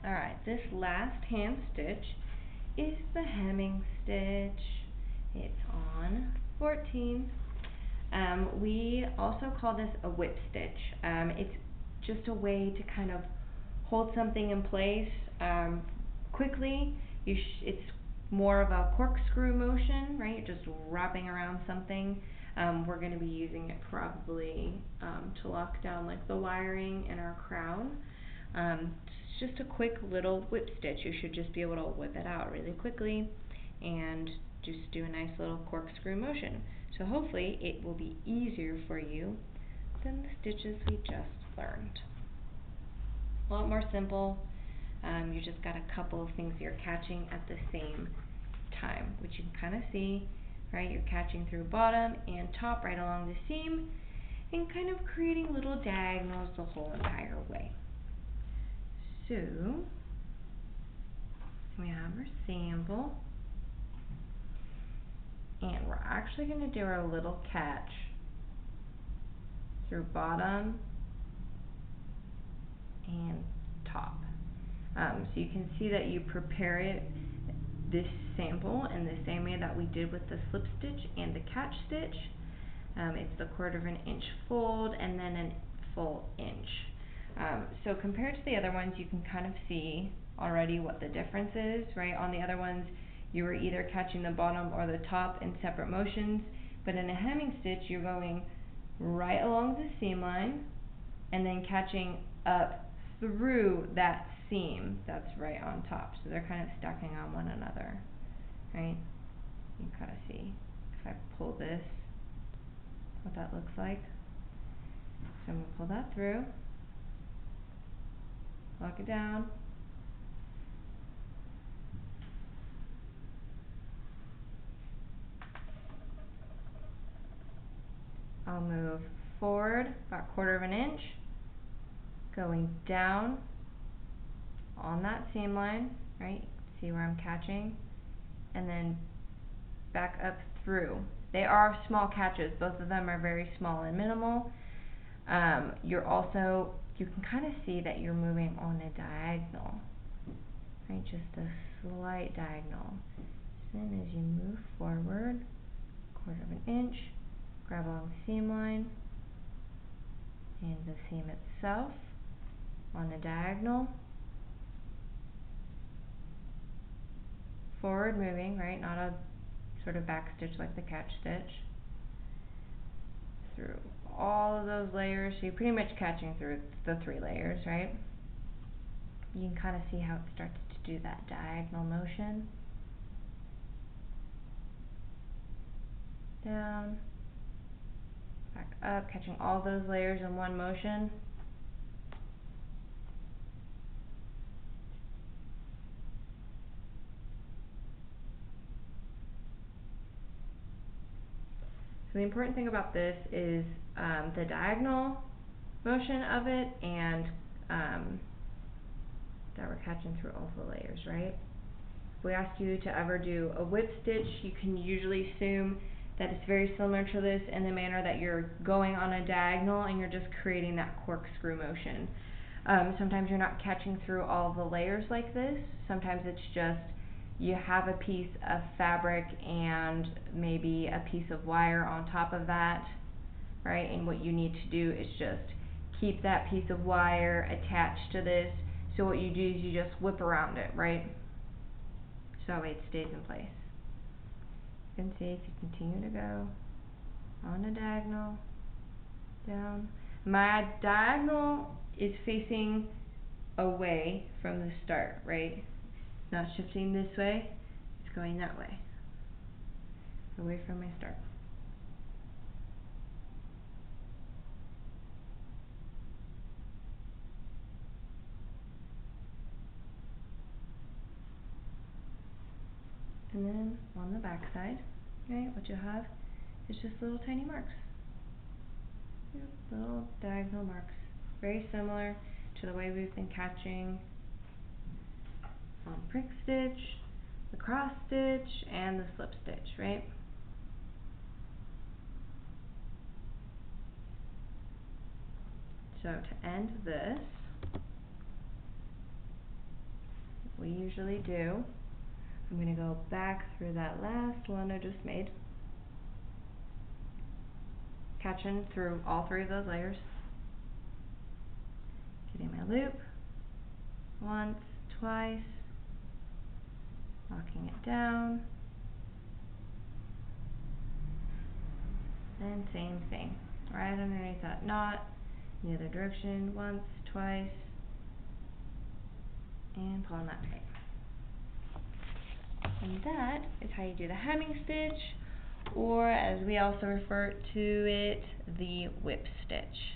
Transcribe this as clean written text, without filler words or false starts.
Alright, this last hand stitch is the hemming stitch. It's on 14. We also call this a whip stitch. It's just a way to kind of hold something in place quickly. It's more of a corkscrew motion, right? You're just wrapping around something. We're going to be using it probably to lock down like the wiring in our crown. It's just a quick little whip stitch. You should just be able to whip it out really quickly and just do a nice little corkscrew motion. So hopefully it will be easier for you than the stitches we just learned. A lot more simple. You just got a couple of things you're catching at the same time, which you can kind of see, right? You're catching through bottom and top right along the seam and kind of creating little diagonals the whole entire way. So we have our sample, and we're actually going to do our little catch through bottom and top. So you can see that you prepare this sample in the same way that we did with the slip stitch and the catch stitch. It's the 1/4 inch fold and then a full inch. So compared to the other ones, you can kind of see already what the difference is, right? On the other ones, you were either catching the bottom or the top in separate motions, but in a hemming stitch, you're going right along the seam line and then catching up through that seam that's right on top. So they're kind of stacking on one another, right? You can kind of see if I pull this, what that looks like. So I'm going to pull that through, lock it down, I'll move forward about 1/4 inch, going down on that seam line, right? See where I'm catching, and then back up through. They are small catches. Both of them are very small and minimal. You can kind of see that you're moving on a diagonal, right? Just a slight diagonal. So then as you move forward, 1/4 inch, grab along the seam line and the seam itself on a diagonal. Forward moving, right? Not a sort of back stitch like the catch stitch. Through all of those layers, so you're pretty much catching through the 3 layers, right? You can kind of see how it starts to do that diagonal motion. Down, back up, catching all those layers in one motion. So the important thing about this is the diagonal motion of it, and that we're catching through all the layers, right? If we ask you to ever do a whip stitch, you can usually assume that it's very similar to this in the manner that you're going on a diagonal and you're just creating that corkscrew motion. Sometimes you're not catching through all the layers like this. Sometimes it's just you have a piece of fabric and maybe a piece of wire on top of that, right? And what you need to do is just keep that piece of wire attached to this. So what you do is you just whip around it, right? So it stays in place. You can see if you continue to go on a diagonal, down. My diagonal is facing away from the start, right? It's not shifting this way, it's going that way, away from my start. And then on the back side, right, what you'll have is just little tiny marks. Little diagonal marks. Very similar to the way we've been catching on prick stitch, the cross stitch, and the slip stitch, right? So to end this, usually do. I'm going to go back through that last one I just made, catching through all 3 of those layers, getting my loop, once, twice, locking it down, then same thing, right underneath that knot, in the other direction, once, twice, and pulling that tight. And that is how you do the hemming stitch, or as we also refer to it, the whip stitch.